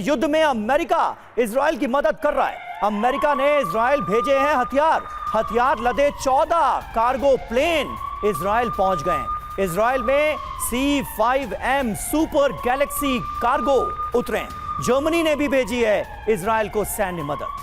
युद्ध में America Israel की मदद कर रहा है। अमेरिका ने इजराइल भेजे हैं हथियार लदे 14 कार्गो प्लेन इजराइल पहुंच गए। इजराइल में C-5M सुपर गैलेक्सी कार्गो उतरे। जर्मनी ने भी भेजी है इजराइल को सैन्य मदद।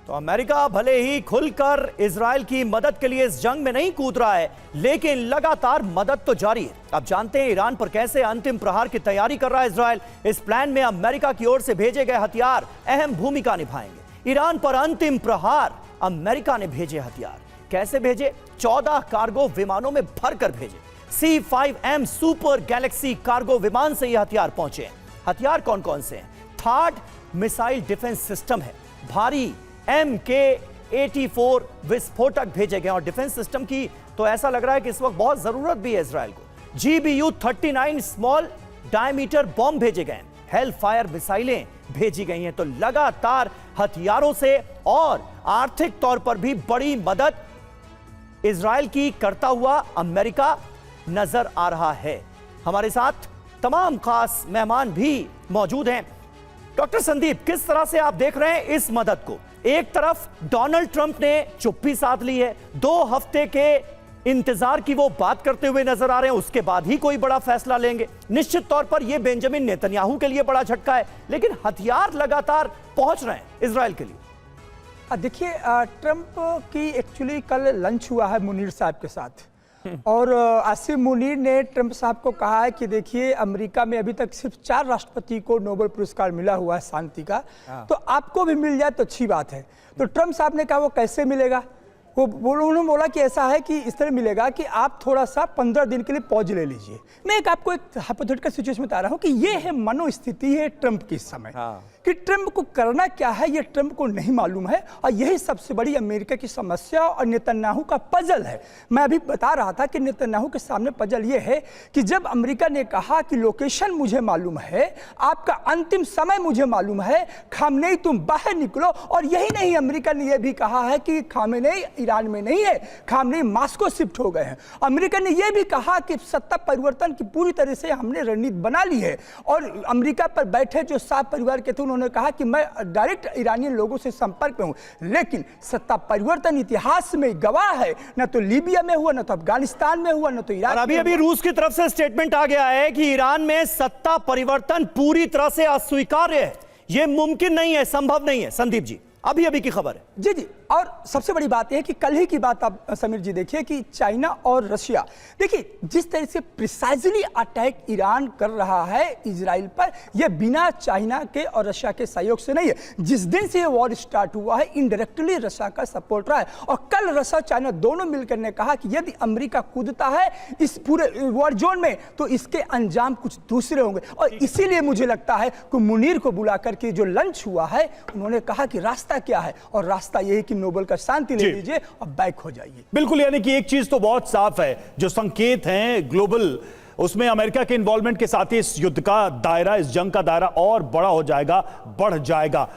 तो अमेरिका भले ही खुलकर इजराइल की मदद के लिए इस जंग में नहीं कूद रहा है, लेकिन लगातार मदद तो जारी है। अब जानते हैं ईरान पर कैसे अंतिम प्रहार की तैयारी कर रहा है इजराइल। इस प्लान में अमेरिका की ओर से भेजे गए हथियार अहम भूमिका निभाएंगे। ईरान पर अंतिम प्रहार अमेरिका ने भेजे हथियार। कैसे भेजे? 14 कार्गो विमानों में भरकर भेजे। C-5M सुपर गैलेक्सी कार्गो विमान से ये हथियार पहुंचे हैं। हथियार कौन कौन से हैं? थार्ड मिसाइल डिफेंस सिस्टम है, भारी MK-84 विस्फोटक भेजे गए। और डिफेंस सिस्टम की तो ऐसा लग रहा है कि इस वक्त बहुत जरूरत भी है इजराइल को। GBU-39 स्मॉल डायमीटर बॉम्ब भेजे गए। हेल फायर मिसाइलें भेजी गई हैं। तो लगातार हथियारों से और आर्थिक तौर पर भी बड़ी मदद इजराइल की करता हुआ अमेरिका नजर आ रहा है। हमारे साथ तमाम खास मेहमान भी मौजूद हैं। डॉक्टर संदीप, किस तरह से आप देख रहे हैं इस मदद को? एक तरफ डोनाल्ड ट्रंप ने चुप्पी साध ली है, 2 हफ्ते के इंतजार की वो बात करते हुए नजर आ रहे हैं, उसके बाद ही कोई बड़ा फैसला लेंगे। निश्चित तौर पर यह बेंजामिन नेतन्याहू के लिए बड़ा झटका है, लेकिन हथियार लगातार पहुंच रहे हैं इजराइल के लिए। देखिए, ट्रंप की एक्चुअली कल लंच हुआ है मुनीर साहब के साथ, और आसिम मुनीर ने ट्रंप साहब को कहा है कि देखिए, अमेरिका में अभी तक सिर्फ 4 राष्ट्रपति को नोबेल पुरस्कार मिला हुआ है शांति का, तो आपको भी मिल जाए तो अच्छी बात है। तो ट्रंप साहब ने कहा वो कैसे मिलेगा? उन्होंने बोला कि ऐसा है कि इस तरह मिलेगा कि आप थोड़ा सा 15 दिन के लिए पॉज ले लीजिए। मैं आपको एक हाइपोथेटिकल सिचुएशन बता रहा हूं कि ये है मनोस्थिति है ट्रंप की इस समय, कि ट्रंप को करना क्या है ये ट्रंप को नहीं मालूम है। और यही सबसे बड़ी अमेरिका की समस्या और नेतन्याहू का पजल है। मैं अभी बता रहा था कि नेतन्याहू के सामने पजल ये है कि जब अमेरिका ने कहा कि लोकेशन मुझे मालूम है, आपका अंतिम समय मुझे मालूम है, खामनेई तुम बाहर निकलो। और यही नहीं, अमेरिका ने यह भी कहा है कि खामनेई ईरान में नहीं है, खामनेई मास्को शिफ्ट हो गए हैं। अमेरिका ने यह भी कहा कि सत्ता परिवर्तन की पूरी तरह से हमने रणनीति बना ली है। और अमेरिका पर बैठे जो साफ परिवार के थे, उन्होंने कहा कि मैं डायरेक्ट ईरानी लोगों से संपर्क में हूं। लेकिन सत्ता परिवर्तन इतिहास में गवाह है, न तो लीबिया में हुआ, न तो अफगानिस्तान में हुआ, न तो इराक में। अभी रूस की तरफ से स्टेटमेंट आ गया है कि ईरान में सत्ता परिवर्तन पूरी तरह से अस्वीकार्य है, यह मुमकिन नहीं है, संभव नहीं है। संदीप जी, अभी की खबर है। जी। और सबसे बड़ी बात यह है कि कल ही की बात आप समीर जी देखिए कि चाइना और रशिया, देखिए जिस तरह से प्रिसाइजली अटैक ईरान कर रहा है इजराइल पर, यह बिना चाइना के और रशिया के सहयोग से नहीं है। जिस दिन से ये वॉर स्टार्ट हुआ है, इनडायरेक्टली रशिया का सपोर्ट रहा है। और कल रशिया चाइना दोनों मिलकर ने कहा कि यदि अमेरिका कूदता है इस पूरे वॉर जोन में, तो इसके अंजाम कुछ दूसरे होंगे। और इसीलिए मुझे लगता है कि मुनीर को बुला करके जो लंच हुआ है, उन्होंने कहा कि रास्ता क्या है, और रास्ता यही कि नोबेल का शांति ले लीजिए और बैक हो जाइए। बिल्कुल, यानी कि एक चीज तो बहुत साफ है, जो संकेत हैं ग्लोबल, उसमें अमेरिका के इन्वॉल्वमेंट के साथ ही इस युद्ध का दायरा, इस जंग का दायरा और बड़ा हो जाएगा, बढ़ जाएगा।